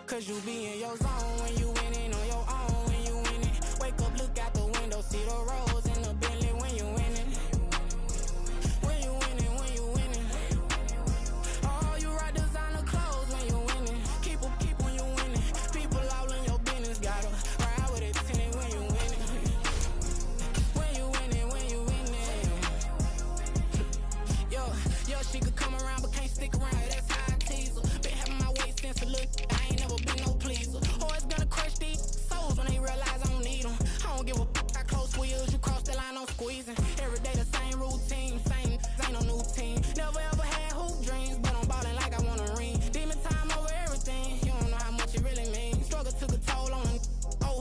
Cause you be in your zone when you winning on your own. When you winning, wake up, look out the window, see the rose in the Bentley when you winning. When you winning, when you winning. Oh, you rock designer clothes when you winning. Keep when you winning. People all in your business, gotta ride with it tinted when you winning. When you winning, when you winning. Yo, she could come around but can't stick around. That's how I tease her. Been having my way since a look. I ain't never been no pleaser. Always gonna crush these souls when they realize I don't need them. I don't give a I close wheels, you cross the line, I'm squeezing. Every day the same routine, same ain't no new team. Never ever had hoop dreams, but I'm ballin' like I want a ring. Demon time over everything, you don't know how much it really means. Struggle took a toll on them,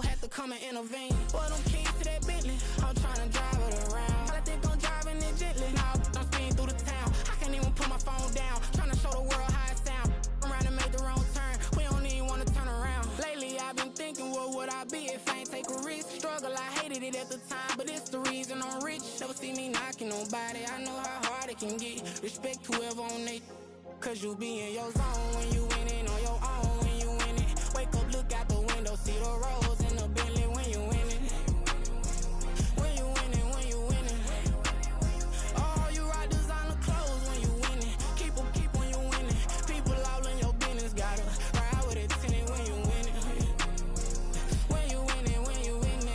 had to come and intervene. Boy, them keys to that Bentley, I'm tryna drive it around. I think I'm driving it gently, now I'm speeding through the town. I can't even put my phone down, tryna show the world how it sound. Around and made the wrong turn, we don't even wanna turn around. Lately I've been thinking, what would I be if I ain't take a risk? Struggle, I hated it at the time, but it's the reason I'm rich. Never see me knocking nobody, I know how hard it can get. Respect whoever on they, cause you be in your zone when you winning on your own. When you winning, wake up, look out the window, see the rose in the Bentley when you winning. When you winning, when you winning. Oh, you rock designer clothes when you winning. Keep when you winning. People all in your business, gotta ride with it tinted when you winning. When you winning, when you winning.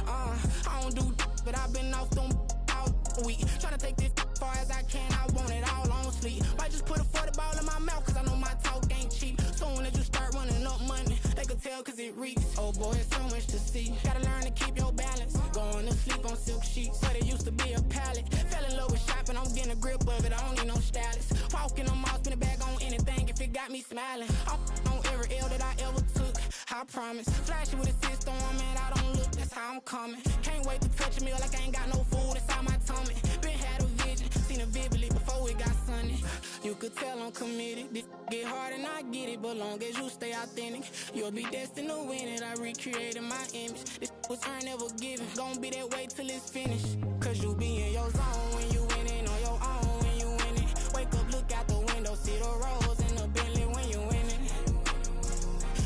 I don't do but I've been off them all week. Tryna take this far as I can, I want it all on sleep. Might just put a 40 ball in my mouth, cause I know my talk ain't cheap. Soon as you start running up money, they can tell cause it reeks. Oh boy, it's so much to see. Gotta learn to keep your balance. Going to sleep on silk sheets, but it used to be a pallet. Fell in love with shopping, I'm getting a grip of it, I don't need no stylist. Walking on mouth, spin a bag on anything if it got me smiling. I'm on every L that I ever took, I promise. Flashy with a system, man, I don't look, that's how I'm coming. Can't wait to touch a meal like I ain't got no food inside my tummy. Been had a vision, seen it vividly before it got sunny. You could tell I'm committed, this get hard and I get it, but long as you stay authentic, you'll be destined to win it. I recreated my image, this was earned, never given. Gonna be that way till it's finished, cause you be in your zone when you winning on your own. When you winning, wake up, look out the window, see the rose in the Bentley when you winning.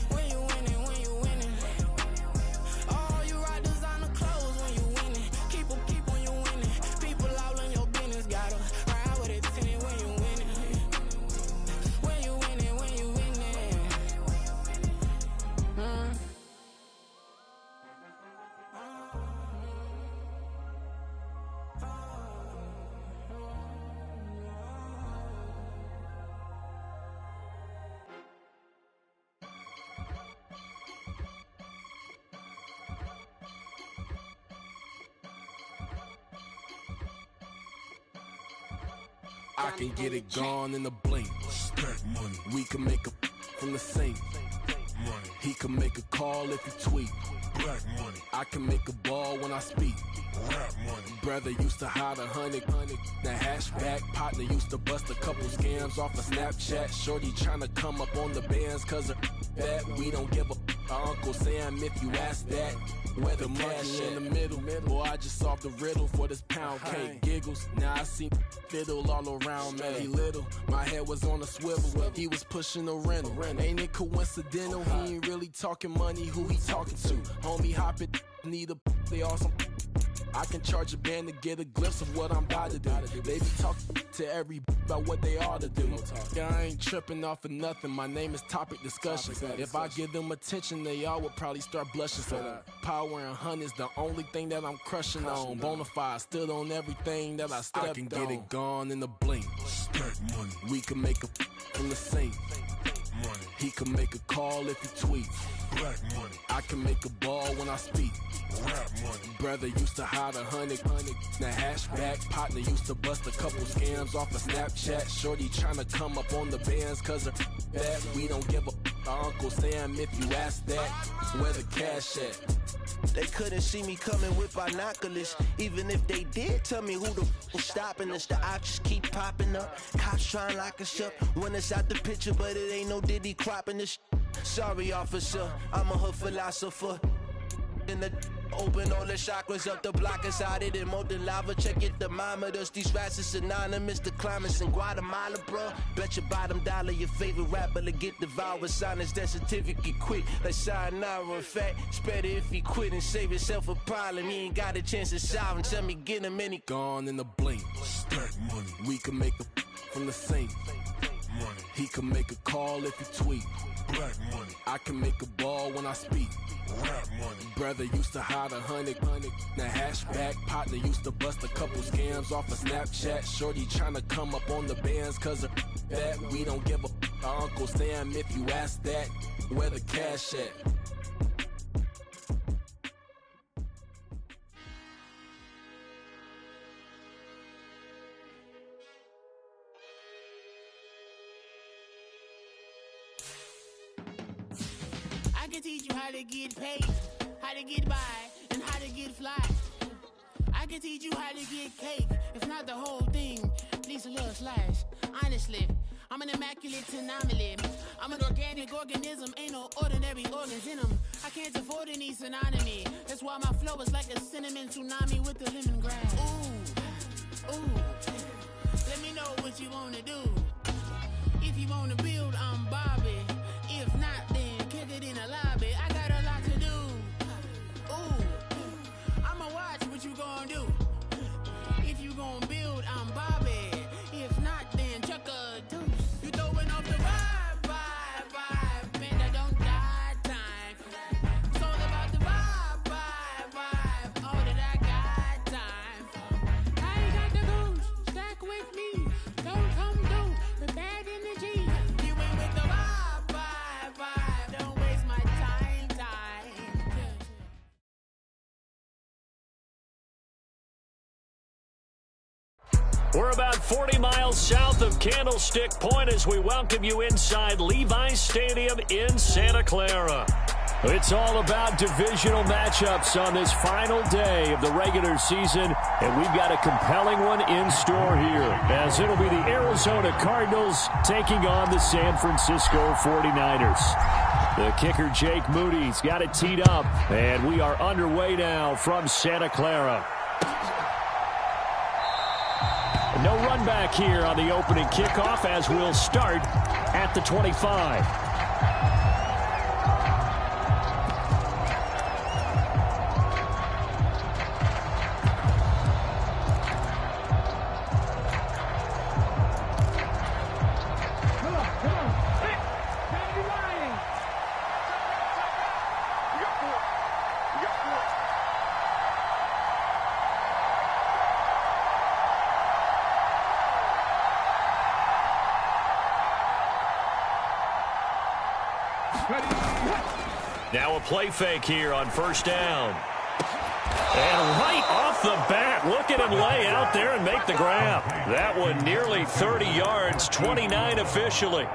When you winning, when you winning. Oh, you rock designer clothes when you winning. Keep when you winning. People all in your business, gotta ride with it tinted when you winning. When you winning, when you winning. I can get it gone in a blink. Stack money. We can make a from the sink. Money. He can make a call if he tweet. Black money. I can make a ball when I speak. Rap money. Brother used to hide 100. The hashback partner used to bust a couple scams off of Snapchat. Shorty tryna come up on the bands cause of that. We don't give a Uncle Sam if you ask that. Where the money in the middle. Boy, I just solved the riddle for this pound cake. Giggles, now I see fiddle all around, man. He little, my head was on a swivel. He was pushing a rental. Ain't it coincidental? He ain't really talking money, who he talking to? Homie, hop it, need a they awesome. I can charge a band to get a glimpse of what I'm about to do. They be talking to every about what they ought to do. I ain't tripping off of nothing. My name is Topic Discussion. If I give them attention, they all would probably start blushing. So power and hunt is the only thing that I'm crushing on. Bonafide stood on everything that I stepped on. I can get it gone in a blink. Stack money. We can make a from the sink. Money. He can make a call if he tweets. Black money. I can make a ball when I speak. Rap money. Brother used to hide 100. The hashback partner used to bust a couple scams off of Snapchat. Shorty tryna come up on the bands cause of that. We don't give a Uncle Sam if you ask that. Where the cash at? They couldn't see me coming with binoculars. Even if they did tell me who the was stopping us, the options keep popping up. Cops trying to lock us up when it's out the picture, but it ain't no Diddy cropping this. Sorry, officer, I'm a hood philosopher. In the Open all the chakras up, the block inside it, and molten lava. Check your thermometers. These rats is synonymous to climates in Guatemala, bro. Bet your bottom dollar your favorite rapper to get devoured. Sign his death certificate quick, like sayonara. In fact, it's better if he quit and save himself a problem. He ain't got a chance to solve him. Tell me, get him any. Gone in the blink. Stack money. We can make a from the sink. Money. He can make a call if he tweet. Black money. I can make a ball when I speak. Rap money. Brother used to hide 100. The hatchback partner used to bust a couple scams off of Snapchat. Shorty tryna come up on the bands cause of that. We don't give a Uncle Sam if you ask that. Where the cash at? I can teach you how to get paid, how to get by, and how to get fly. I can teach you how to get cake, if not the whole thing, at least a little slice. Honestly, I'm an immaculate anomaly. I'm an organic organism, ain't no ordinary organs in them. I can't afford any synonymy. That's why my flow is like a cinnamon tsunami with the lemongrass. Ooh, ooh. Let me know what you wanna do. If you wanna build, I'm Bobby. If not, then kick it in the lobby. I got a lot to do. Ooh, I'ma watch what you gon' do. If you gon' build, I'm Bobby. If not, then chuck a deuce. You throwing off the vibe. Man, I don't die time. It's all about the vibe. All that I got time. I ain't got the goose. Stack with me. Don't come through with bad energy. You ain't with the vibe. Don't waste my time. We're about 40 miles south of Candlestick Point as we welcome you inside Levi's Stadium in Santa Clara. It's all about divisional matchups on this final day of the regular season, and we've got a compelling one in store here, as it'll be the Arizona Cardinals taking on the San Francisco 49ers. The kicker, Jake Moody's got it teed up, and we are underway now from Santa Clara. No run back here on the opening kickoff as we'll start at the 25. Now a play fake here on first down. And right off the bat, look at him lay out there and make the grab. That one nearly 30 yards, 29 officially.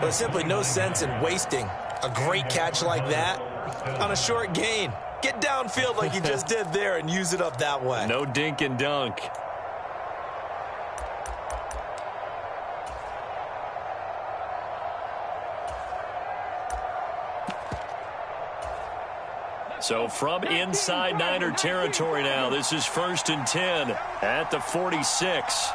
There's simply no sense in wasting a great catch like that on a short gain. Get downfield like you just did there and use it up that way. No dink and dunk. So from inside Niner territory now, this is 1st and 10 at the 46.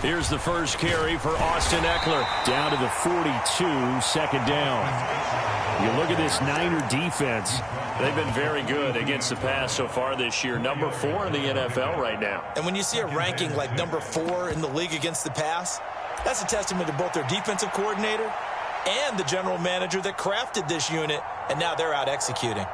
Here's the first carry for Austin Eckler. Down to the 42, second down. You look at this Niner defense. They've been very good against the pass so far this year. Number 4 in the NFL right now. And when you see a ranking like number 4 in the league against the pass, that's a testament to both their defensive coordinator and the general manager that crafted this unit, and now they're out executing.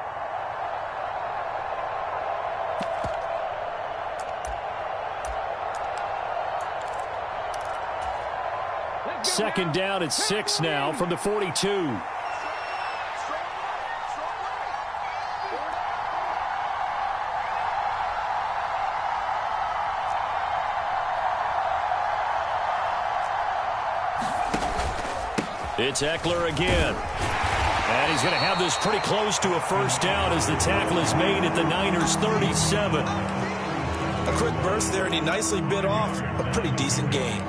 Second down at 6 now from the 42. It's Eckler again. And he's going to have this pretty close to a first down as the tackle is made at the Niners' 37. A quick burst there, and he nicely bit off a pretty decent gain.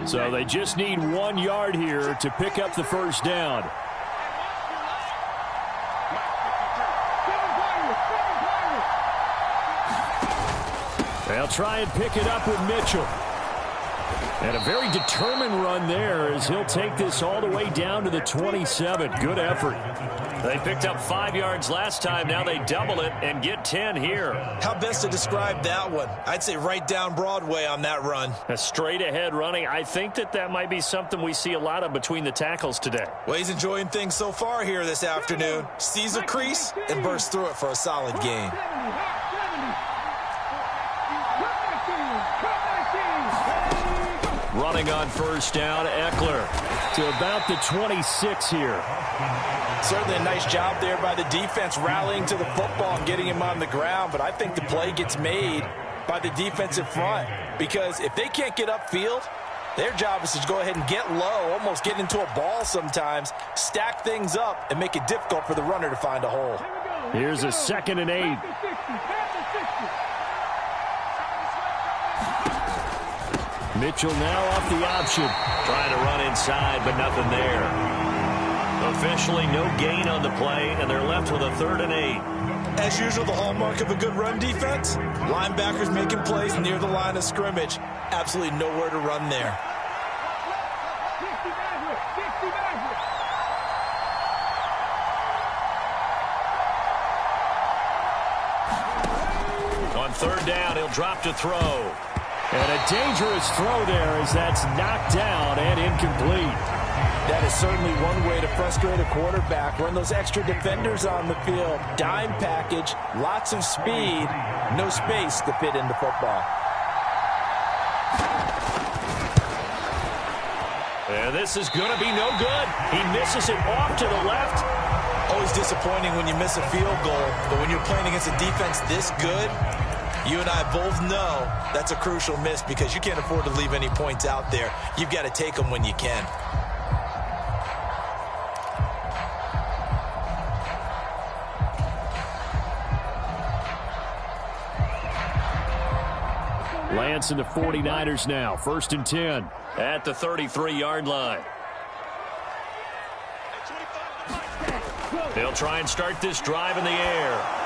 So they just need 1 yard here to pick up the first down. They'll try and pick it up with Mitchell. And a very determined run there as he'll take this all the way down to the 27. Good effort. They picked up 5 yards last time. Now they double it and get 10 here. How best to describe that one? I'd say right down Broadway on that run. A straight ahead running. I think that might be something we see a lot of between the tackles today. Well, he's enjoying things so far here this afternoon. Sees a crease and bursts through it for a solid gain. Running on first down, Eckler to about the 26 here. Certainly a nice job there by the defense rallying to the football and getting him on the ground, but I think the play gets made by the defensive front because if they can't get upfield, their job is to go ahead and get low, almost get into a ball sometimes, stack things up, and make it difficult for the runner to find a hole. Here's a 2nd and 8. Mitchell now off the option. Trying to run inside, but nothing there. Officially no gain on the play, and they're left with a 3rd and 8. As usual, the hallmark of a good run defense, linebackers making plays near the line of scrimmage. Absolutely nowhere to run there. On 3rd down, he'll drop to throw. And a dangerous throw there as that's knocked down and incomplete. That is certainly one way to frustrate a quarterback. Run those extra defenders on the field. Dime package, lots of speed, no space to fit into football. And this is going to be no good. He misses it off to the left. Always disappointing when you miss a field goal, but when you're playing against a defense this good, you and I both know that's a crucial miss because you can't afford to leave any points out there. You've got to take them when you can. Lance and the 49ers now. 1st and 10 at the 33-yard line. They'll try and start this drive in the air.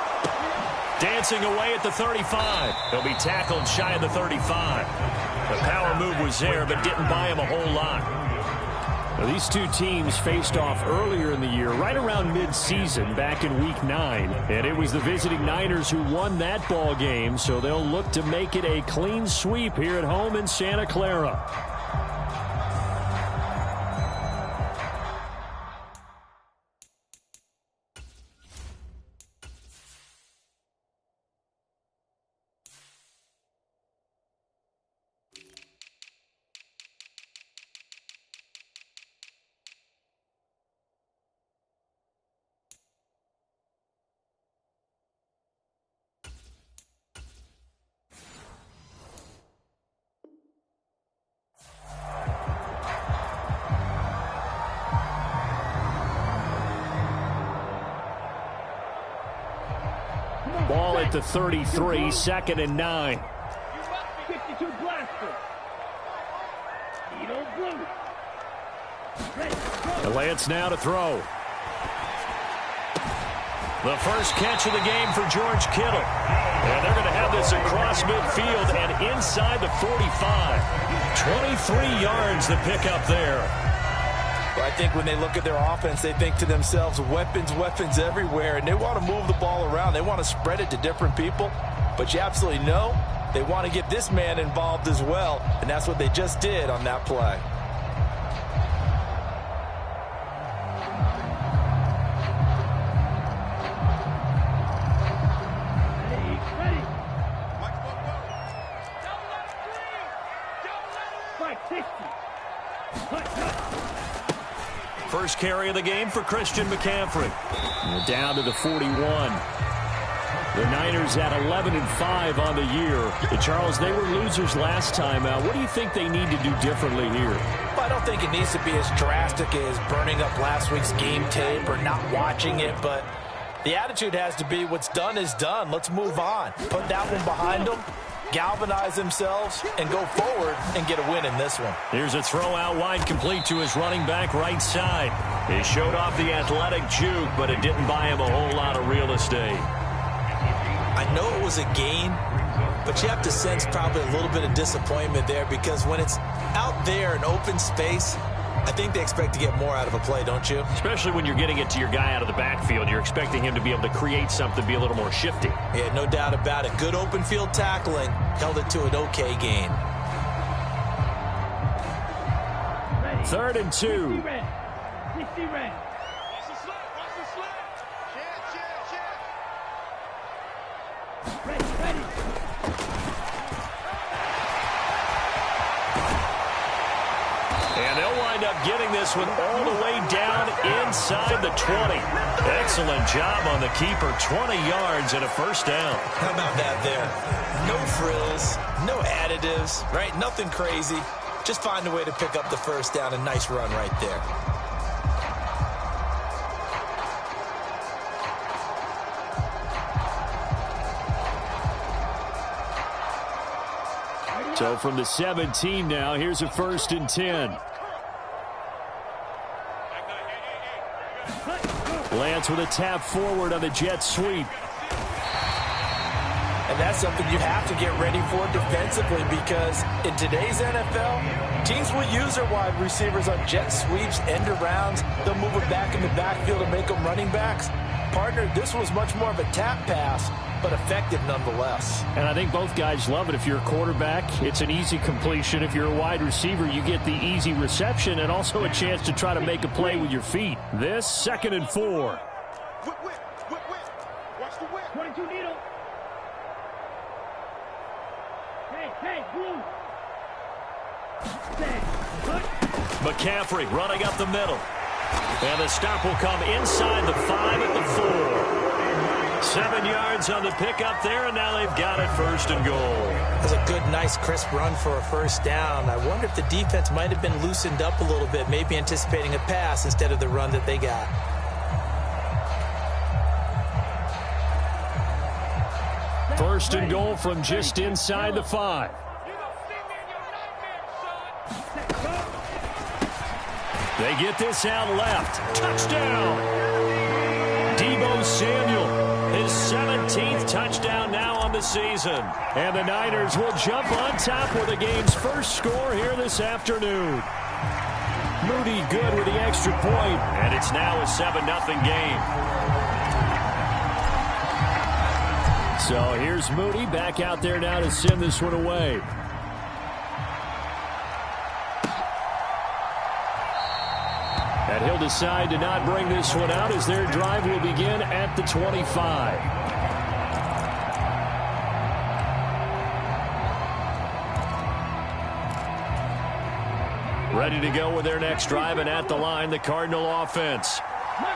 Dancing away at the 35. He'll be tackled shy of the 35. The power move was there, but didn't buy him a whole lot. Now, these two teams faced off earlier in the year, right around mid-season, back in Week 9. And it was the visiting Niners who won that ball game, so they'll look to make it a clean sweep here at home in Santa Clara. Ball at the 33, 2nd and 9. And Lance now to throw. The first catch of the game for George Kittle. And they're going to have this across midfield and inside the 45. 23 yards to pick up there. Well, I think when they look at their offense, they think to themselves, weapons, weapons everywhere, and they want to move the ball around. They want to spread it to different people, but you absolutely know they want to get this man involved as well, and that's what they just did on that play. First carry of the game for Christian McCaffrey. And down to the 41. The Niners at 11-5 on the year. And Charles, they were losers last time out. What do you think they need to do differently here? Well, I don't think it needs to be as drastic as burning up last week's game tape or not watching it, but the attitude has to be what's done is done. Let's move on. Put that one behind them, galvanize themselves, and go forward and get a win in this one. Here's a throw out wide, complete to his running back right side. He showed off the athletic juke, but it didn't buy him a whole lot of real estate. I know it was a gain, but you have to sense probably a little bit of disappointment there, because when it's out there in open space, I think they expect to get more out of a play, don't you? Especially when you're getting it to your guy out of the backfield. You're expecting him to be able to create something, be a little more shifty. Yeah, no doubt about it. Good open field tackling. Held it to an okay gain. 3rd and 2. And they'll wind up getting this one all the way down inside the 20. Excellent job on the keeper. 20 yards and a first down. How about that there? No frills, no additives, right? Nothing crazy. Just find a way to pick up the first down. A nice run right there. So from the 17 now, here's a 1st and 10. Lance with a tap forward on the jet sweep. And that's something you have to get ready for defensively, because in today's NFL, teams will use their wide receivers on jet sweeps, end arounds. They'll move it back in the backfield and make them running backs. Partner, this was much more of a tap pass, but effective nonetheless. And I think both guys love it. If you're a quarterback, it's an easy completion. If you're a wide receiver, you get the easy reception and also a chance to try to make a play with your feet. This 2nd and 4. Watch the whip. 22 needle. Hey, blue. McCaffrey running up the middle. And the stop will come inside the 5 at the 4. 7 yards on the pickup there, and now they've got it 1st and goal. That's a good, nice, crisp run for a first down. I wonder if the defense might have been loosened up a little bit, maybe anticipating a pass instead of the run that they got. First and goal from just inside the 5. They get this out left. Touchdown! Deebo Samuel, his 17th touchdown now on the season. And the Niners will jump on top with the game's first score here this afternoon. Moody good with the extra point, and it's now a 7-0 game. So here's Moody back out there now to send this one away. And he'll decide to not bring this one out as their drive will begin at the 25. Ready to go with their next drive, and at the line, the Cardinal offense.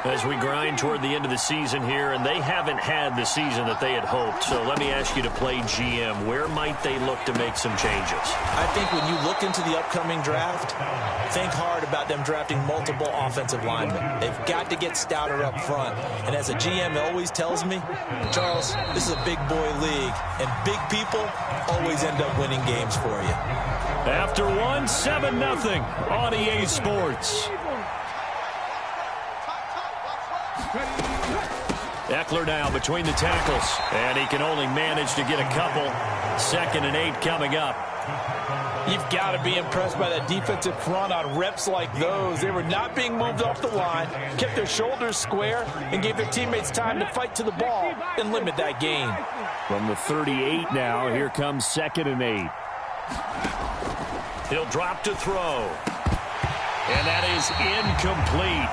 As we grind toward the end of the season here, and they haven't had the season that they had hoped. So let me ask you to play GM. Where might they look to make some changes? I think when you look into the upcoming draft, think hard about them drafting multiple offensive linemen. They've got to get stouter up front. And as a GM always tells me, Charles, this is a big boy league, and big people always end up winning games for you. After one, 7-0 on EA Sports. Eckler now between the tackles, and he can only manage to get a couple. 2nd and 8 coming up. You've got to be impressed by that defensive front on reps like those. They were not being moved off the line, kept their shoulders square, and gave their teammates time to fight to the ball and limit that gain. From the 38 now, here comes 2nd and 8. He'll drop to throw. And that is incomplete.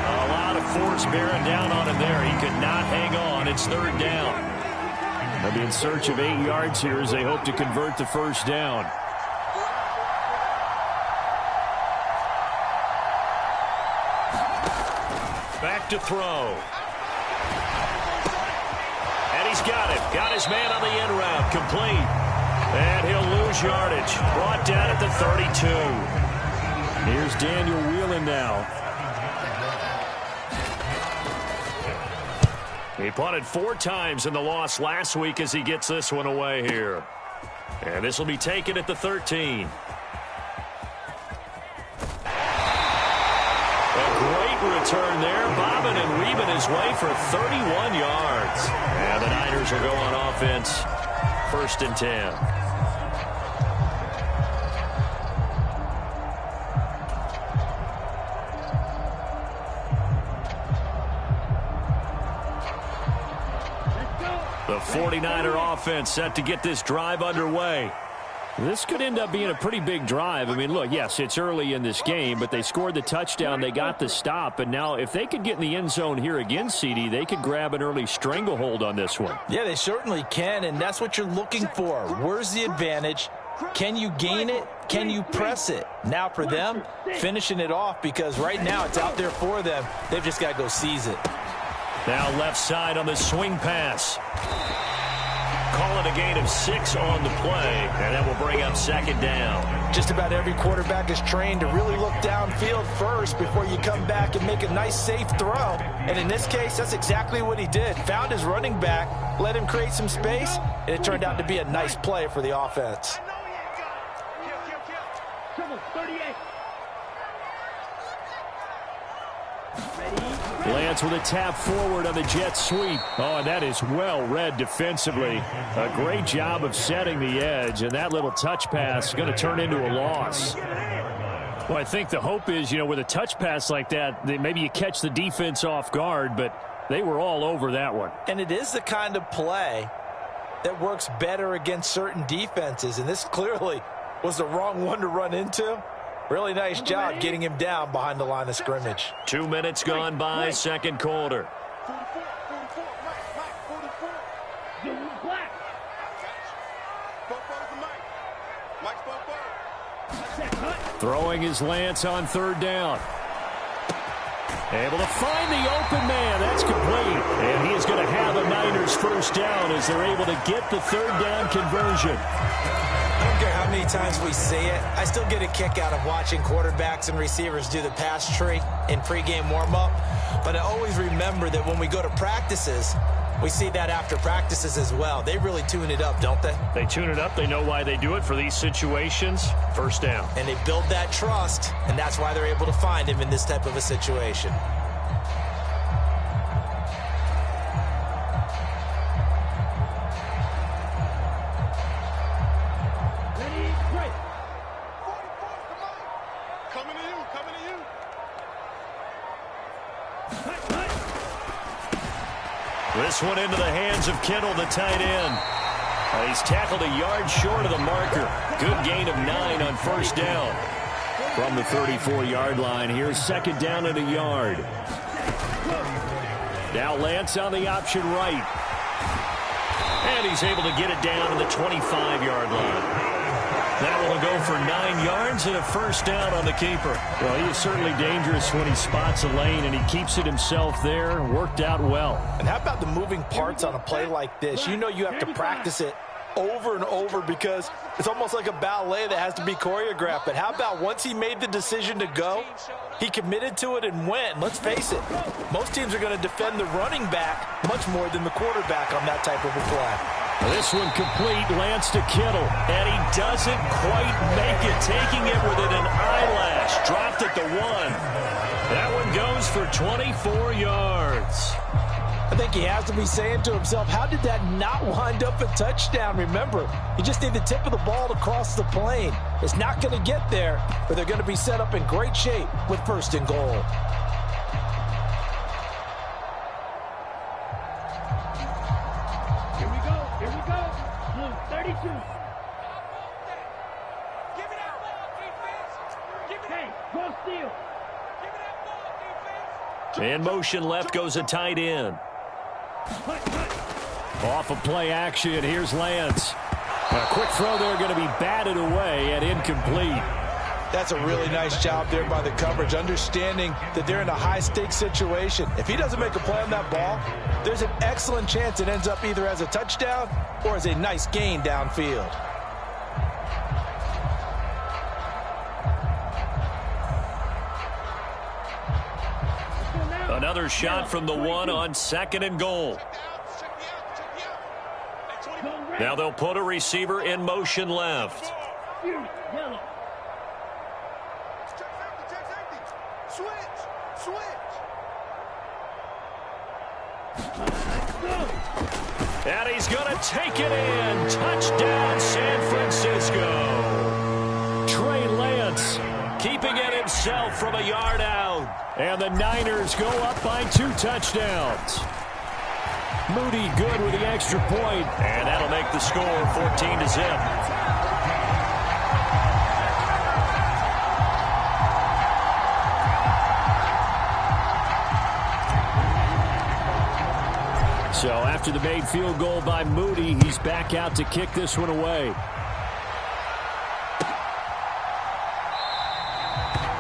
A lot of force bearing down on him there. He could not hang on. It's 3rd down. They'll be in search of 8 yards here as they hope to convert the first down. Back to throw. And he's got it. Got his man on the end route. Complete. And he'll lose yardage. Brought down at the 32. Here's Daniel Whelan now. He punted 4 times in the loss last week as he gets this one away here. And this will be taken at the 13. A great return there, bobbing and weaving his way for 31 yards. And the Niners will go on offense, 1st and 10. The 49er offense set to get this drive underway. This could end up being a pretty big drive. I mean, look, yes, it's early in this game, but they scored the touchdown, they got the stop, and now if they could get in the end zone here again, CD, they could grab an early stranglehold on this one. Yeah, they certainly can, and that's what you're looking for. Where's the advantage? Can you gain it? Can you press it? Now for them, finishing it off, because right now it's out there for them. They've just got to go seize it. Now left side on the swing pass. Call it a gain of 6 on the play, and that will bring up 2nd down. Just about every quarterback is trained to really look downfield first before you come back and make a nice, safe throw. And in this case, that's exactly what he did. Found his running back, let him create some space, and it turned out to be a nice play for the offense. Lance with a tap forward on the jet sweep. Oh, and that is well read defensively. A great job of setting the edge, and that little touch pass is going to turn into a loss. Well, I think the hope is, you know, with a touch pass like that, maybe you catch the defense off guard, but they were all over that one. And it is the kind of play that works better against certain defenses, and this clearly was the wrong one to run into. Really nice job getting him down behind the line of scrimmage. 2 minutes gone by, 2nd quarter. Throwing his Lance on 3rd down. Able to find the open man. That's complete. And he is going to have a Niners 1st down as they're able to get the 3rd down conversion. I don't care how many times we see it. I still get a kick out of watching quarterbacks and receivers do the pass tree in pregame warm-up. But I always remember that when we go to practices, we see that after practices as well. They really tune it up, don't they? They tune it up. They know why they do it for these situations. 1st down. And they build that trust, and that's why they're able to find him in this type of a situation. This one into the hands of Kittle, the tight end. He's tackled a yard short of the marker. Good gain of 9 on 1st down. From the 34-yard line, here's 2nd down and a yard. Now Lance on the option right. And he's able to get it down to the 25-yard line. That will go for 9 yards and a 1st down on the keeper. Well, he is certainly dangerous when he spots a lane, and he keeps it himself there. Worked out well. And how about the moving parts on a play like this? You know you have to practice it over and over because it's almost like a ballet that has to be choreographed. But how about once he made the decision to go, he committed to it and went. Let's face it, most teams are going to defend the running back much more than the quarterback on that type of a play. This one complete, Lance to Kittle, and he doesn't quite make it, taking it within an eyelash. Dropped at the 1. That one goes for 24 yards. I think he has to be saying to himself, how did that not wind up a touchdown? Remember, you just need the tip of the ball to cross the plane. It's not going to get there, but they're going to be set up in great shape with 1st and goal. Here we go. Blue 32. Give it out, ball, defense. Give it out. Go steal. Give it out, ball, defense. In motion left goes a tight end. Off of play action, here's Lance. A quick throw there going to be batted away and incomplete. That's a really nice job there by the coverage, understanding that they're in a high-stakes situation. If he doesn't make a play on that ball, there's an excellent chance it ends up either as a touchdown or as a nice gain downfield. Another shot from the one on 2nd and goal. Now they'll put a receiver in motion left. And he's going to take it in. Touchdown, San Francisco. Trey Lance keeping it himself from a yard out. And the Niners go up by 2 touchdowns. Moody good with the extra point. And that'll make the score 14-0. So after the made field goal by Moody, he's back out to kick this one away.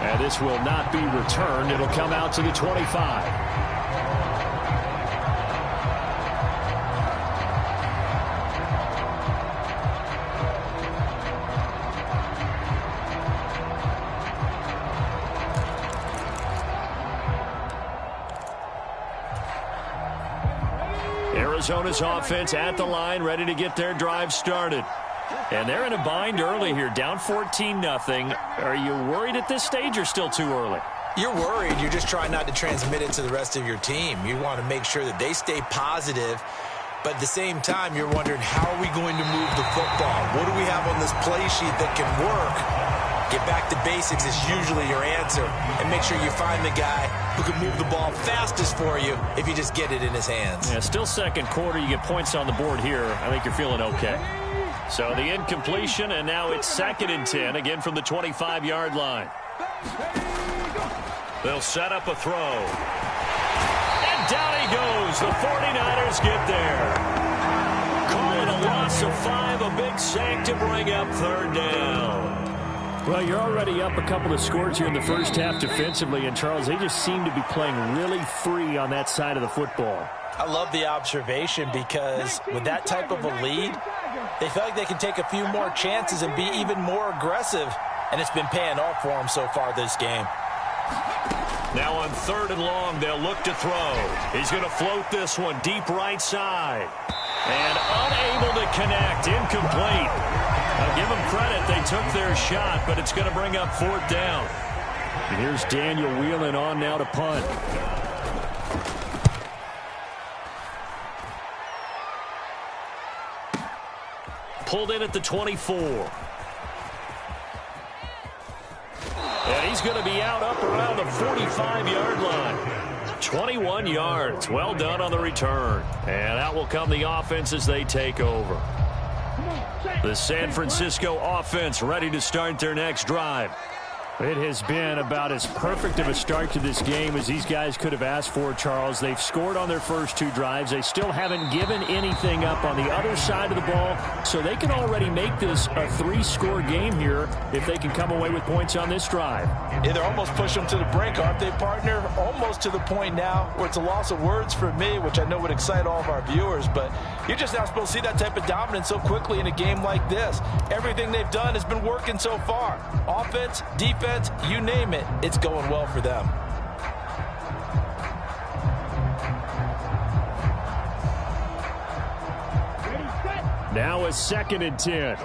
And this will not be returned. It'll come out to the 25. Arizona's offense at the line, ready to get their drive started. And they're in a bind early here, down 14-0. Are you worried at this stage or still too early? You're worried. You're just trying not to transmit it to the rest of your team. You want to make sure that they stay positive. But at the same time, you're wondering, how are we going to move the football? What do we have on this play sheet that can work? Get back to basics is usually your answer. And make sure you find the guy who can move the ball fastest for you if you just get it in his hands. Yeah, still second quarter. You get points on the board here. I think you're feeling okay. So the incompletion, and now it's 2nd and 10, again from the 25-yard line. They'll set up a throw. And down he goes. The 49ers get there. Call it a loss of 5, a big sack to bring up 3rd down. Well, you're already up a couple of scores here in the first half defensively, and Charles, they just seem to be playing really free on that side of the football. I love the observation because with that type of a lead, they feel like they can take a few more chances and be even more aggressive, and it's been paying off for them so far this game. Now on 3rd and long, they'll look to throw. He's going to float this one deep right side. And unable to connect, incomplete. Now give them credit, they took their shot, but it's going to bring up 4th down. And here's Daniel Whelan on now to punt. Pulled in at the 24. And he's going to be out up around the 45-yard line. 21 yards. Well done on the return. And out will come the offense as they take over. The San Francisco offense ready to start their next drive. It has been about as perfect of a start to this game as these guys could have asked for, Charles. They've scored on their first 2 drives. They still haven't given anything up on the other side of the ball, so they can already make this a 3-score game here if they can come away with points on this drive. Yeah, they're almost pushing them to the brink, aren't they, partner? Almost to the point now where it's a loss of words for me, which I know would excite all of our viewers, but you're just not supposed to see that type of dominance so quickly in a game like this. Everything they've done has been working so far. Offense, defense, you name it, it's going well for them. Now a 2nd and 10.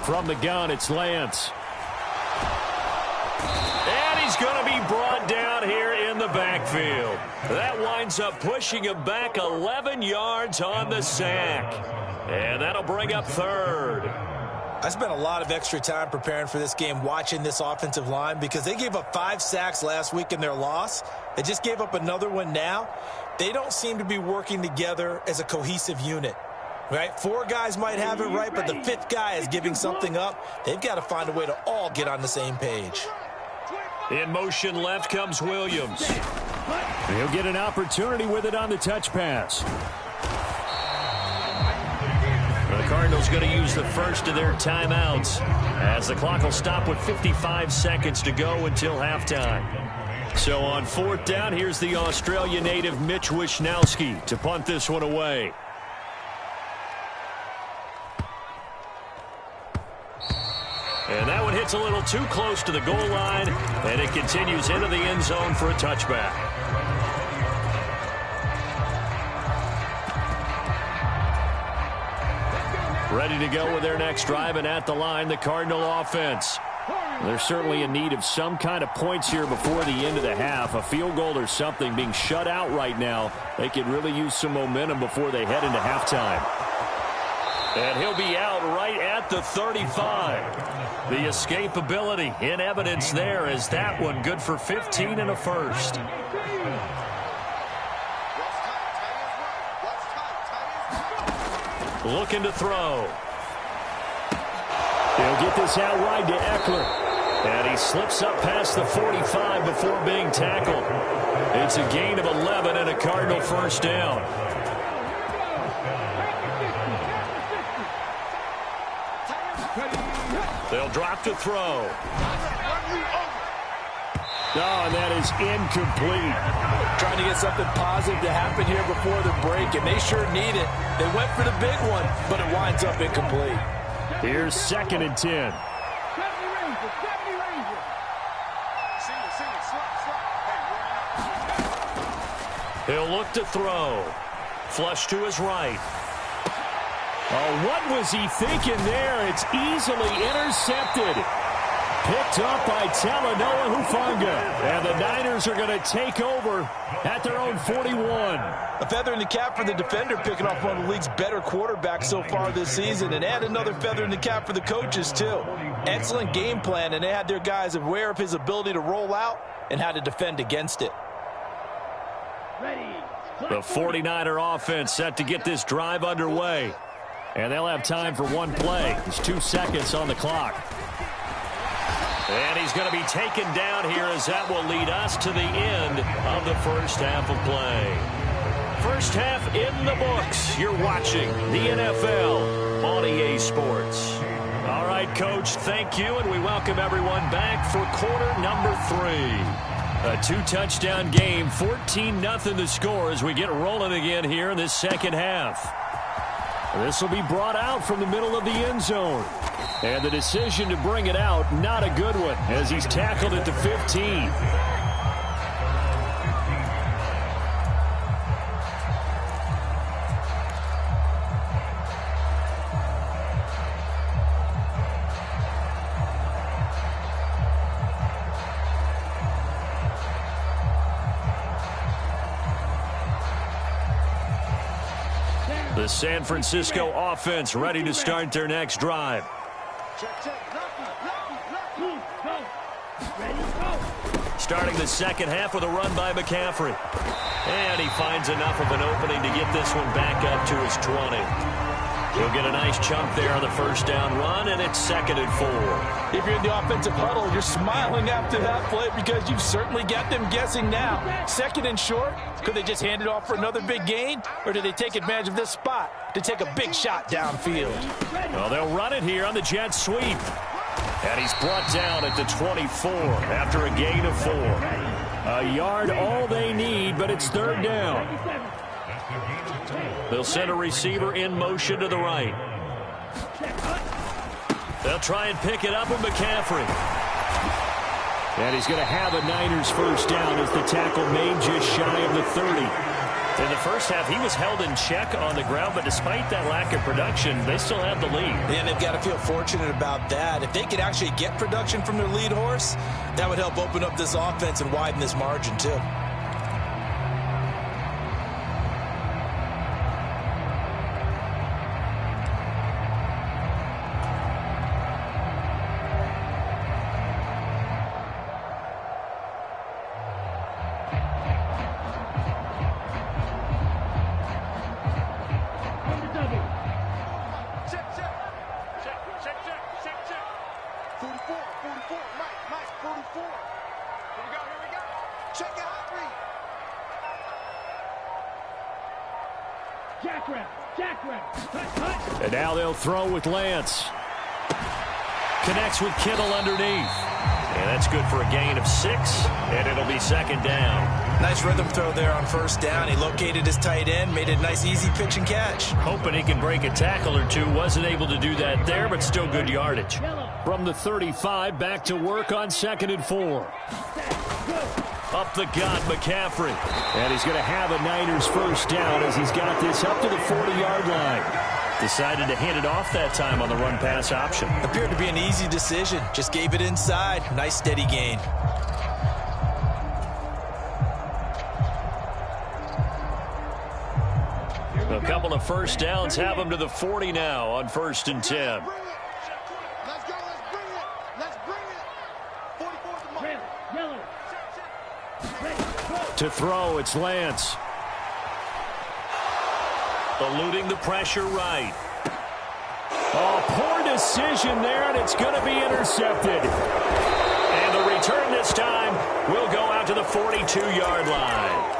From the gun, it's Lance. And he's going to be brought down here in the backfield. That winds up pushing him back 11 yards on the sack. And that'll bring up 3rd. I spent a lot of extra time preparing for this game watching this offensive line because they gave up 5 sacks last week in their loss. They just gave up another one now. They don't seem to be working together as a cohesive unit. Right? 4 guys might have it right, but the 5th guy is giving something up. They've got to find a way to all get on the same page. In motion left comes Williams. He'll get an opportunity with it on the touch pass. The Cardinals going to use the first of their timeouts as the clock will stop with 55 seconds to go until halftime. So on 4th down, here's the Australia native Mitch Wishnowsky to punt this one away. And that one hits a little too close to the goal line, and it continues into the end zone for a touchback. Ready to go with their next drive, and at the line, the Cardinal offense. They're certainly in need of some kind of points here before the end of the half. A field goal or something. Being shut out right now, they could really use some momentum before they head into halftime. And he'll be out right at the 35. The escapability in evidence there as that one good for 15 and a first. Looking to throw. He'll get this out wide to Eckler. And he slips up past the 45 before being tackled. It's a gain of 11 and a Cardinal first down. They'll drop to throw. Oh, and that is incomplete. Trying to get something positive to happen here before the break, and they sure need it. They went for the big one, but it winds up incomplete. Here's 2nd and 10. He'll look to throw. Flush to his right. Oh, what was he thinking there? It's easily intercepted. Picked up by Talanoa Hufanga. And the Niners are going to take over at their own 41. A feather in the cap for the defender, picking off one of the league's better quarterbacks so far this season. And add another feather in the cap for the coaches, too. Excellent game plan, and they had their guys aware of his ability to roll out and how to defend against it. The 49er offense set to get this drive underway. And they'll have time for one play. There's 2 seconds on the clock. And he's going to be taken down here as that will lead us to the end of the first half of play. First half in the books. You're watching the NFL on EA Sports. All right, Coach, thank you, and we welcome everyone back for quarter number 3. A 2-touchdown game, 14-0 the score as we get rolling again here in this second half. This will be brought out from the middle of the end zone. And the decision to bring it out, not a good one, as he's tackled at the 15. The San Francisco offense ready to start their next drive. Starting the second half with a run by McCaffrey. And he finds enough of an opening to get this one back up to his 20. He'll get a nice chunk there on the first down run, and it's 2nd and 4. If you're in the offensive huddle, you're smiling after that play because you've certainly got them guessing now. 2nd and short, could they just hand it off for another big gain? Or do they take advantage of this spot to take a big shot downfield? Well, they'll run it here on the jet sweep. And he's brought down at the 24 after a gain of 4. A yard all they need, but it's 3rd down. They'll send a receiver in motion to the right. They'll try and pick it up with McCaffrey. And he's going to have a Niners first down as the tackle made just shy of the 30. In the first half, he was held in check on the ground, but despite that lack of production, they still have the lead. And they've got to feel fortunate about that. If they could actually get production from their lead horse, that would help open up this offense and widen this margin, too. And now they'll throw with Lance. Connects with Kittle underneath. And that's good for a gain of 6, and it'll be second down. Nice rhythm throw there on first down. He located his tight end, made a nice easy pitch and catch. Hoping he can break a tackle or two. Wasn't able to do that there, but still good yardage. From the 35, back to work on 2nd and 4. Up the gut, McCaffrey. And he's going to have a Niners first down as he's got this up to the 40-yard line. Decided to hand it off that time on the run-pass option. Appeared to be an easy decision. Just gave it inside. Nice steady gain. A couple of first downs have him to the 40 now on 1st and 10. Let's go, let's bring it. Let's bring it. 44 To throw, it's Lance. Eluding the pressure right. Oh, poor decision there, and it's going to be intercepted. And the return this time will go out to the 42-yard line.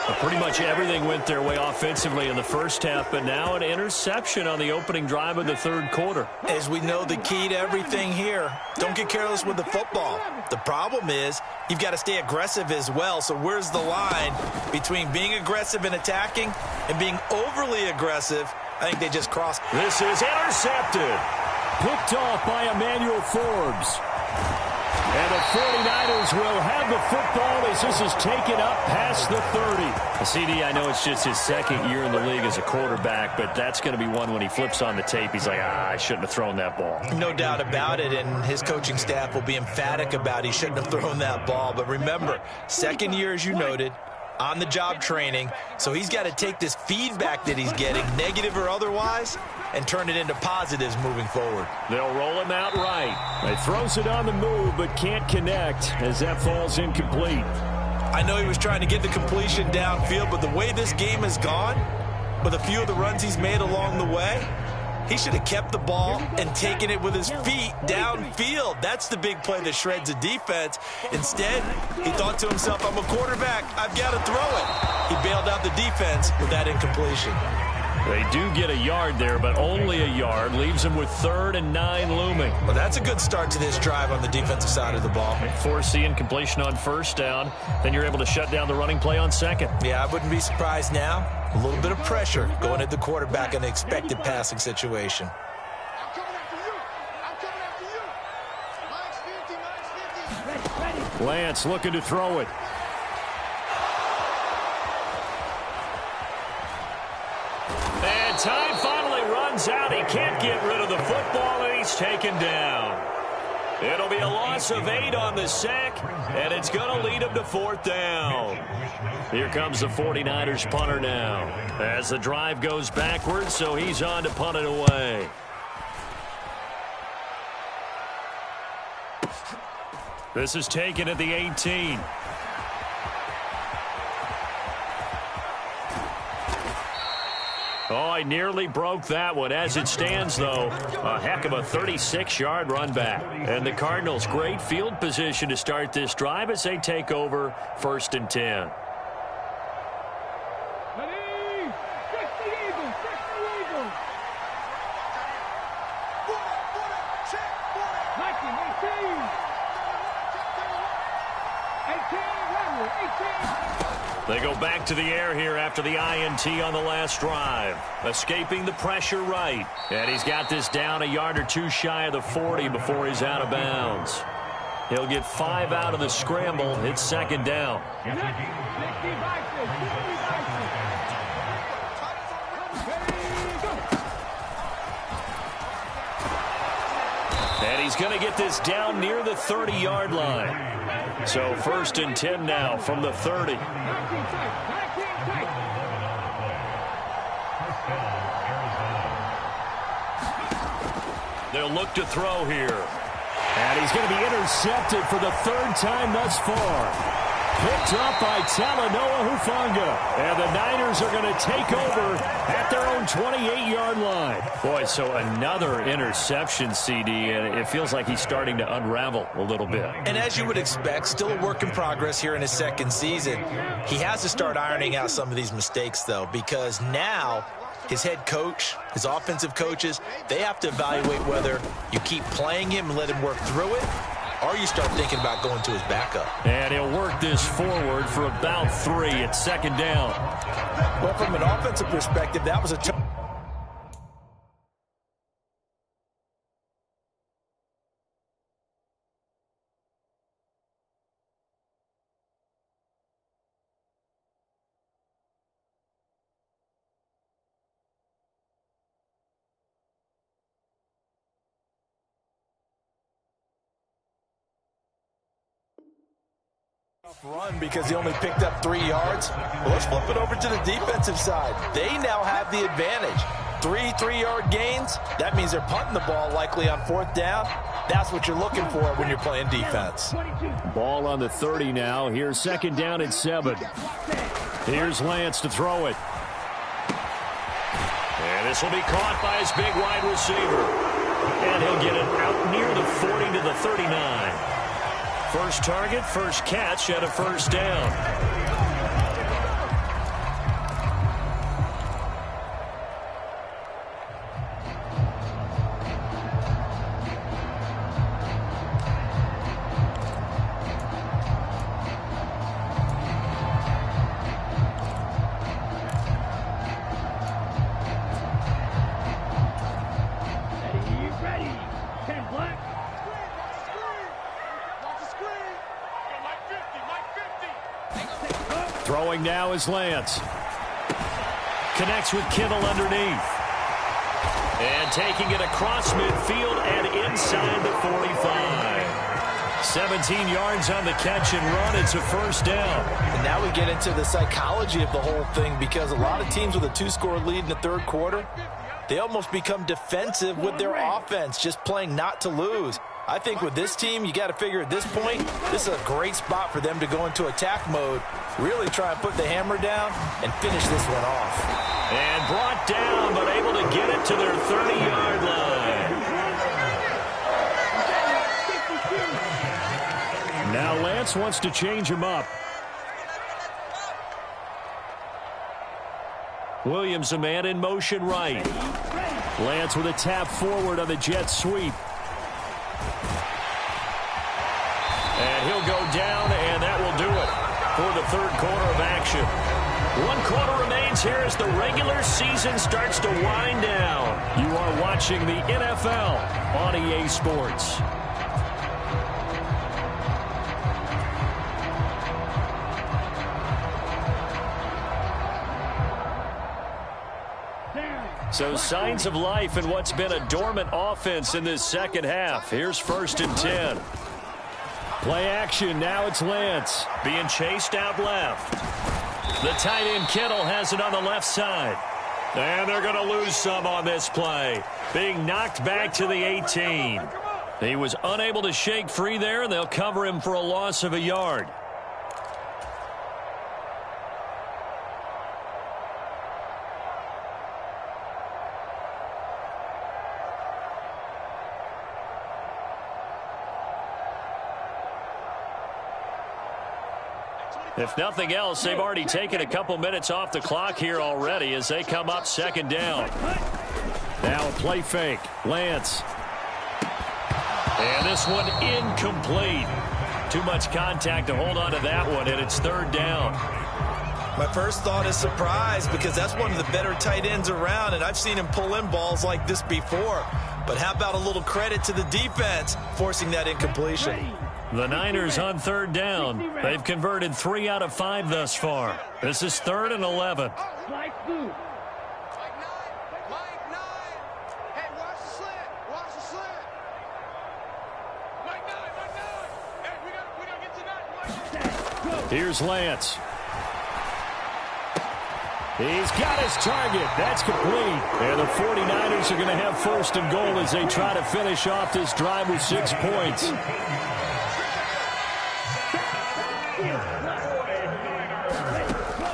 Well, pretty much everything went their way offensively in the first half, but now an interception on the opening drive of the 3rd quarter. As we know, the key to everything here, don't get careless with the football. The problem is you've got to stay aggressive as well. So where's the line between being aggressive and attacking and being overly aggressive? I think they just crossed. This is intercepted. Picked off by Emmanuel Forbes. And the 49ers will have the football as this is taken up past the 30. CD, I know it's just his 2nd year in the league as a quarterback, but that's going to be one when he flips on the tape. He's like, I shouldn't have thrown that ball. No doubt about it, and his coaching staff will be emphatic about he shouldn't have thrown that ball. But remember, 2nd year, as you noted, on-the-job training, so he's got to take this feedback that he's getting, negative or otherwise, and turn it into positives moving forward. They'll roll him out right. He throws it on the move, but can't connect as that falls incomplete. I know he was trying to get the completion downfield, but the way this game has gone, with a few of the runs he's made along the way, he should have kept the ball and taken it with his feet downfield. That's the big play that shreds a defense. Instead, he thought to himself, I'm a quarterback. I've got to throw it. He bailed out the defense with that incompletion. They do get a yard there, but only a yard. Leaves them with 3rd and 9 looming. Well, that's a good start to this drive on the defensive side of the ball. Force the incompletion on 1st down. Then you're able to shut down the running play on 2nd. Yeah, I wouldn't be surprised now. A little bit of pressure going at the quarterback in an expected passing situation. I'm coming after you. I'm coming after you. Mine's 50, mine's 50. Lance looking to throw it. And time finally runs out. He can't get rid of the football, and he's taken down. It'll be a loss of 8 on the sack, and it's going to lead him to 4th down. Here comes the 49ers punter now as the drive goes backwards, so he's on to punt it away. This is taken at the 18. Oh, I nearly broke that one. As it stands, though, a heck of a 36-yard run back. And the Cardinals, great field position to start this drive as they take over 1st and 10. Ready? Check the Eagles. Check the Eagles. 18. They go back to the air here after the INT on the last drive. Escaping the pressure right. And he's got this down a yard or two shy of the 40 before he's out of bounds. He'll get 5 out of the scramble. It's 2nd down. And he's going to get this down near the 30-yard line. So 1st and 10 now from the 30. They'll look to throw here. And he's going to be intercepted for the 3rd time thus far. Picked up by Talanoa Hufanga. And the Niners are going to take over at their own 28-yard line. Boy, so another interception, CD, and it feels like he's starting to unravel a little bit. And as you would expect, still a work in progress here in his 2nd season. He has to start ironing out some of these mistakes, though, because now his head coach, his offensive coaches, they have to evaluate whether you keep playing him and let him work through it, or you start thinking about going to his backup. And he'll work this forward for about 3 at second down. Well, from an offensive perspective, that was a tough. Run because he only picked up 3 yards. Well, let's flip it over to the defensive side. They now have the advantage. 3 3-yard gains. That means they're punting the ball likely on 4th down. That's what you're looking for when you're playing defense. Ball on the 30 now. Here's second down and 7. Here's Lance to throw it. And this will be caught by his big wide receiver. And he'll get it out near the 40 to the 39. First target, first catch, and a first down. Throwing now is Lance. Connects with Kittle underneath. And taking it across midfield and inside the 45. 17 yards on the catch and run. It's a first down. And now we get into the psychology of the whole thing, because a lot of teams with a 2-score lead in the 3rd quarter, they almost become defensive with their offense, just playing not to lose. I think with this team, you got to figure at this point, this is a great spot for them to go into attack mode, really try and put the hammer down and finish this one off. And brought down, but able to get it to their 30-yard line. Now Lance wants to change him up. Williams, a man in motion right. Lance with a tap forward on the jet sweep. And he'll go down, and that will do it for the 3rd quarter of action. 1 quarter remains here as the regular season starts to wind down. You are watching the NFL on EA Sports. So signs of life in what's been a dormant offense in this second half. Here's 1st and 10. Play action. Now it's Lance being chased out left. The tight end Kittle has it on the left side. And they're going to lose some on this play. Being knocked back to the 18. He was unable to shake free there, and they'll cover him for a loss of a yard. If nothing else, they've already taken a couple minutes off the clock here already as they come up 2nd down. Now a play fake. Lance. And this one incomplete. Too much contact to hold on to that one, and it's 3rd down. My first thought is surprise, because that's one of the better tight ends around, and I've seen him pull in balls like this before. But how about a little credit to the defense forcing that incompletion? The Niners on 3rd down. They've converted 3 out of 5 thus far. This is 3rd and 11. Here's Lance. He's got his target. That's complete. And the 49ers are going to have 1st and goal as they try to finish off this drive with 6 points.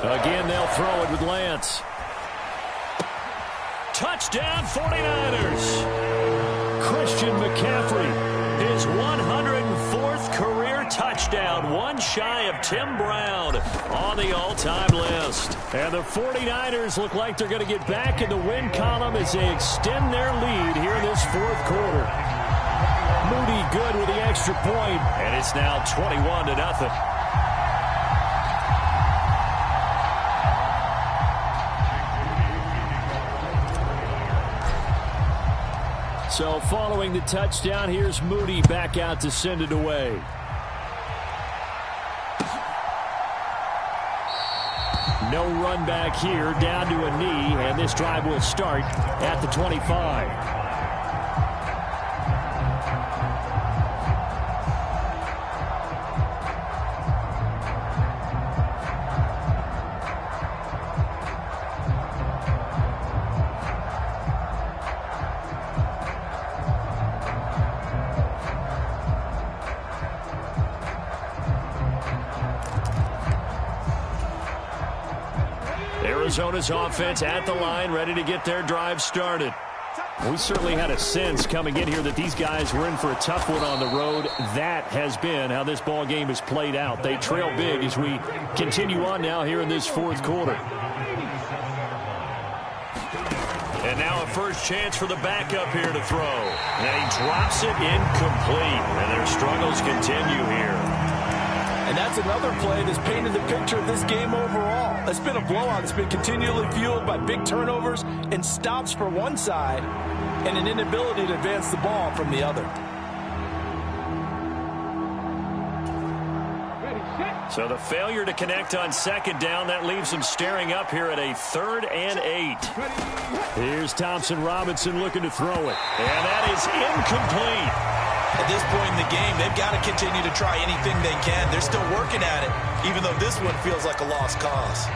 Again, they'll throw it with Lance. Touchdown, 49ers. Christian McCaffrey, his 104th career touchdown, one shy of Tim Brown on the all-time list. And the 49ers look like they're going to get back in the win column as they extend their lead here in this 4th quarter. Moody good with the extra point, and it's now 21-0. So following the touchdown, here's Moody back out to send it away. No run back here, down to a knee, and this drive will start at the 25. Arizona's offense at the line, ready to get their drive started. We certainly had a sense coming in here that these guys were in for a tough one on the road. That has been how this ball game has played out. They trail big as we continue on now here in this fourth quarter. And now a first chance for the backup here to throw. And he drops it incomplete. And their struggles continue here. And that's another play that's painted the picture of this game overall. It's been a blowout. It's been continually fueled by big turnovers and stops for one side and an inability to advance the ball from the other. So the failure to connect on second down, that leaves them staring up here at a 3rd and 8. Here's Thompson Robinson looking to throw it. And that is incomplete. At this point in the game, they've got to continue to try anything they can. They're still working at it, even though this one feels like a lost cause.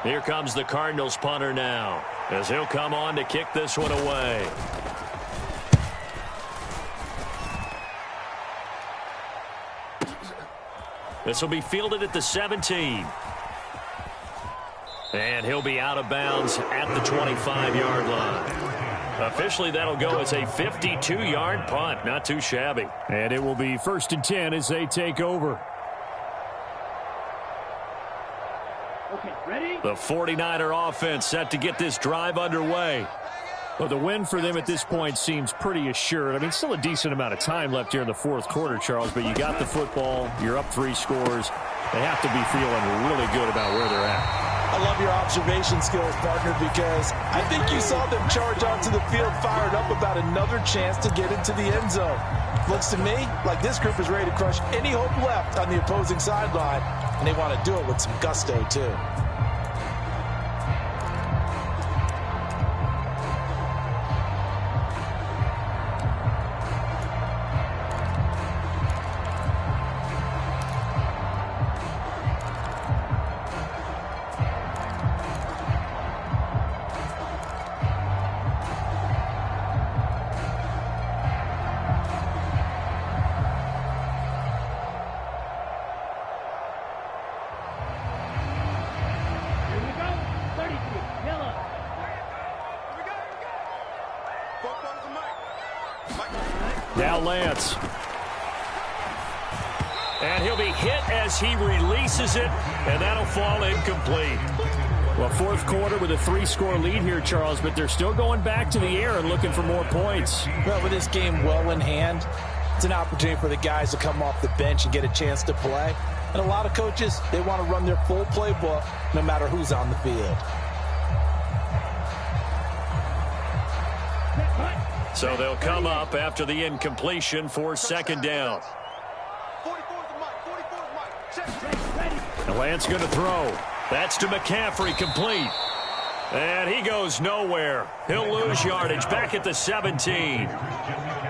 Here comes the Cardinals punter now, as he'll come on to kick this one away. This will be fielded at the 17. And he'll be out of bounds at the 25-yard line. Officially, that'll go as a 52-yard punt. Not too shabby. And it will be 1st and 10 as they take over. Okay, ready? The 49er offense set to get this drive underway. Well, the win for them at this point seems pretty assured. I mean, still a decent amount of time left here in the fourth quarter, Charles, but you got the football, you're up 3 scores. They have to be feeling really good about where they're at. I love your observation skills, partner, because I think you saw them charge onto the field fired up about another chance to get into the end zone. Looks to me like this group is ready to crush any hope left on the opposing sideline, and they want to do it with some gusto, too. Now Lance. And he'll be hit as he releases it, and that'll fall incomplete. Well, fourth quarter with a 3-score lead here, Charles, but they're still going back to the air and looking for more points. Well, with this game well in hand, it's an opportunity for the guys to come off the bench and get a chance to play. And a lot of coaches, they want to run their full playbook no matter who's on the field. So they'll come up after the incompletion for 2nd down. And Lance going to throw. That's to McCaffrey, complete. And he goes nowhere. He'll lose yardage back at the 17.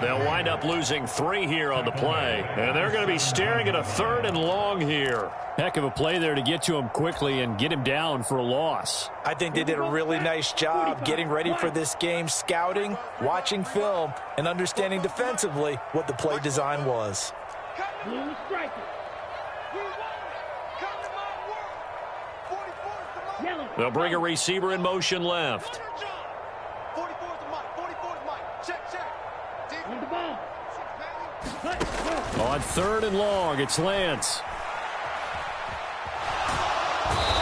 They'll wind up losing 3 here on the play. And they're going to be staring at a 3rd and long here. Heck of a play there to get to him quickly and get him down for a loss. I think they did a really nice job getting ready for this game, scouting, watching film, and understanding defensively what the play design was. They'll bring a receiver in motion left. On 3rd and long, it's Lance.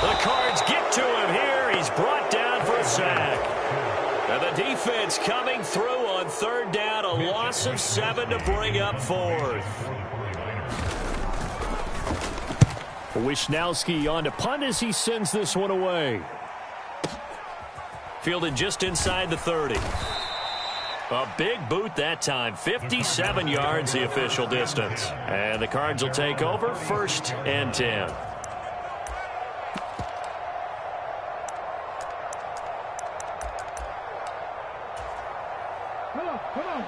The Cards get to him here. He's brought down for a sack. And the defense coming through on 3rd down. A loss of 7 to bring up 4th. Wishnowski on to punt as he sends this one away. Fielded just inside the 30. A big boot that time. 57 yards the official distance. And the Cards will take over 1st and 10.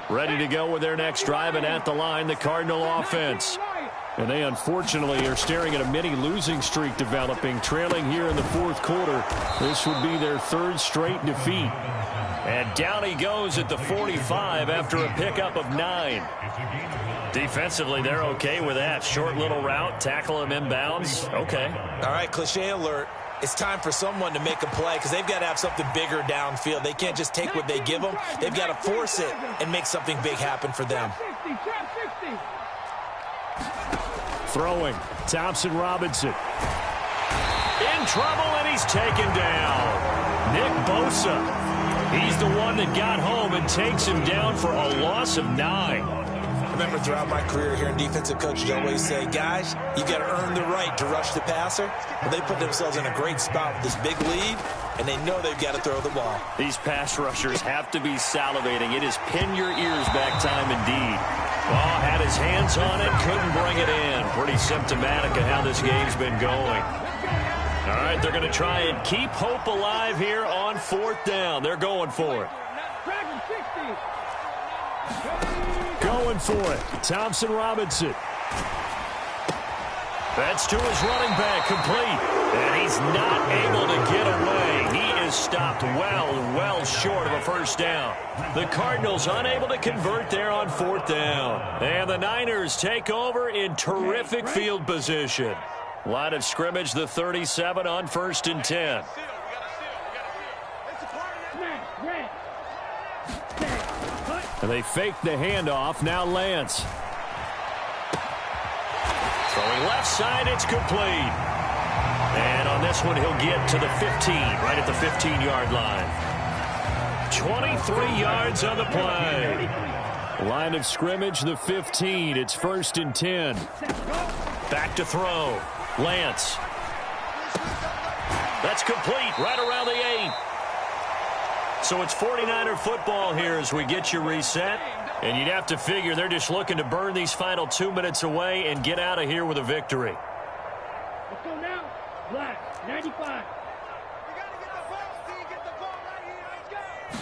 Ready to go with their next drive, and at the line, the Cardinal offense. And they unfortunately are staring at a mini losing streak developing, trailing here in the 4th quarter. This would be their 3rd straight defeat. And down he goes at the 45 after a pickup of 9. Defensively, they're okay with that. Short little route, tackle him inbounds. Okay. All right, cliche alert. It's time for someone to make a play because they've got to have something bigger downfield. They can't just take what they give them. They've got to force it and make something big happen for them. Throwing, Thompson Robinson. In trouble, and he's taken down. Nick Bosa. He's the one that got home and takes him down for a loss of 9. I remember throughout my career here in defensive coaches always say, guys, you got to earn the right to rush the passer. Well, they put themselves in a great spot with this big lead, and they know they've got to throw the ball. These pass rushers have to be salivating. It is pin your ears back time indeed. Ball had his hands on it, couldn't bring it in. Pretty symptomatic of how this game's been going. All right, they're going to try and keep hope alive here on 4th down. They're going for it. Going for it. Thompson Robinson. That's to his running back, complete. And he's not able to get away. He is stopped well short of a 1st down. The Cardinals unable to convert there on 4th down. And the Niners take over in terrific field position. Line of scrimmage, the 37 on 1st and 10. And they fake the handoff. Now Lance. Throwing left side, it's complete. And on this one, he'll get to the 15, right at the 15-yard line. 23 yards on the play. Line of scrimmage, the 15. It's 1st and 10. Back to throw. Lance. That's complete right around the 8. So it's 49er football here as we get you reset. And you'd have to figure they're just looking to burn these final 2 minutes away and get out of here with a victory. Let's go now. Black, 95.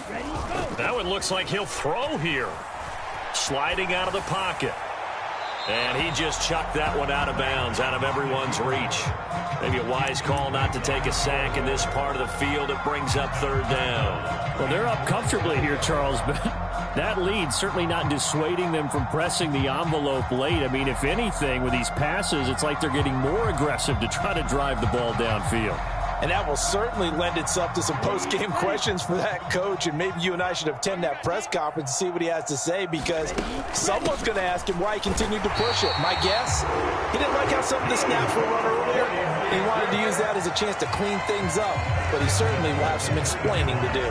Ready, go. That one looks like he'll throw here. Sliding out of the pocket. And he just chucked that one out of bounds, out of everyone's reach. Maybe a wise call not to take a sack in this part of the field. It brings up 3rd down. Well, they're up comfortably here, Charles, but that lead certainly not dissuading them from pressing the envelope late. I mean, if anything, with these passes, it's like they're getting more aggressive to try to drive the ball downfield. And that will certainly lend itself to some post-game questions for that coach. And maybe you and I should attend that press conference and see what he has to say, because someone's going to ask him why he continued to push it. My guess, he didn't like how some of the snaps were run earlier. And he wanted to use that as a chance to clean things up. But he certainly will have some explaining to do.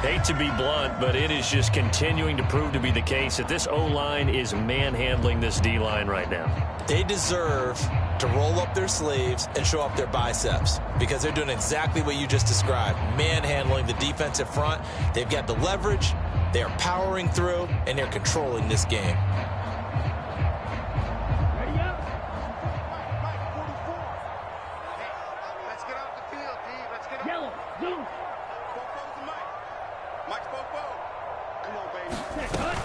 Hate to be blunt, but it is just continuing to prove to be the case that this O-line is manhandling this D-line right now. They deserve to roll up their sleeves and show up their biceps, because they're doing exactly what you just described, manhandling the defensive front. They've got the leverage, they're powering through, and they're controlling this game. Ready up. Let's get off the field, D. Let's get off. Yellow, zoom. Popo's the mic. Mike's Popo. Come on, baby. Set, cut.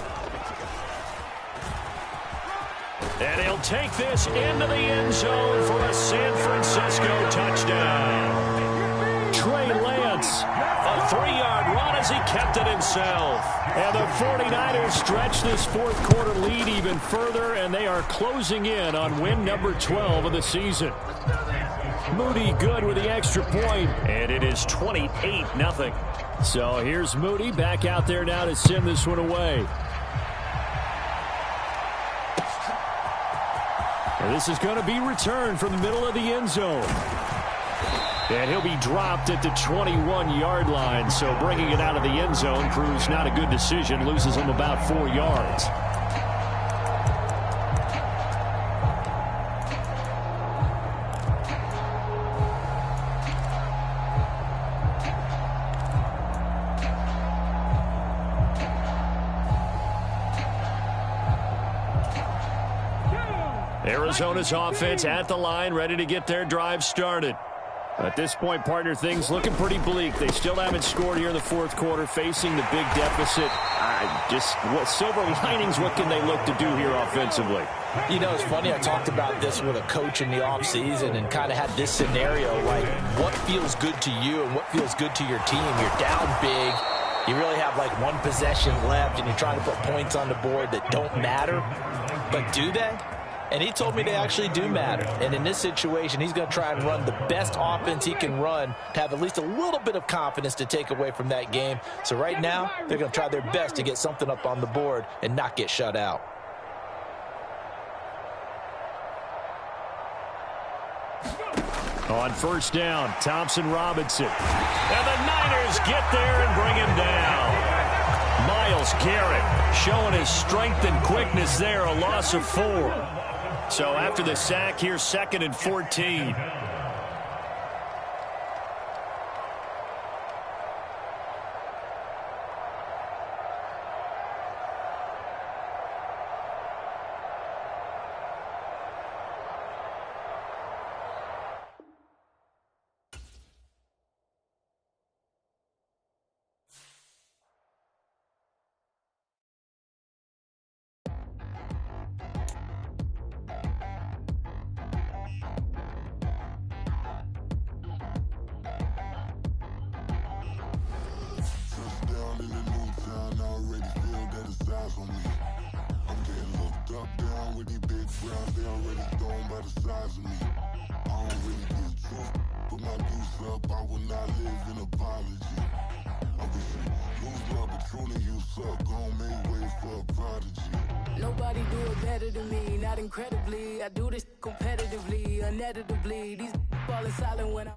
And he'll take this into the end zone for a San Francisco touchdown. Trey Lance, a 3-yard run as he kept it himself. And the 49ers stretch this 4th quarter lead even further, and they are closing in on win number 12 of the season. Moody good with the extra point, and it is 28-0. So here's Moody back out there now to send this one away. This is going to be returned from the middle of the end zone. And he'll be dropped at the 21-yard line. So bringing it out of the end zone proves not a good decision. Loses him about 4 yards. Arizona's offense at the line, ready to get their drive started. At this point, partner, things looking pretty bleak. They still haven't scored here in the fourth quarter, facing the big deficit. What silver linings, what can they look to do here offensively? You know, it's funny, I talked about this with a coach in the offseason and kind of had this scenario, like what feels good to you and what feels good to your team. You're down big. You really have like one possession left, and you're trying to put points on the board that don't matter. But do they? And he told me they actually do matter. And in this situation, he's going to try and run the best offense he can run to have at least a little bit of confidence to take away from that game. So right now, they're going to try their best to get something up on the board and not get shut out. On first down, Thompson-Robinson. And the Niners get there and bring him down. Myles Garrett showing his strength and quickness there, a loss of 4. So after the sack, here's 2nd and 14. Nobody do it better than me, not incredibly. I do this competitively, uneditably. These falling silent when I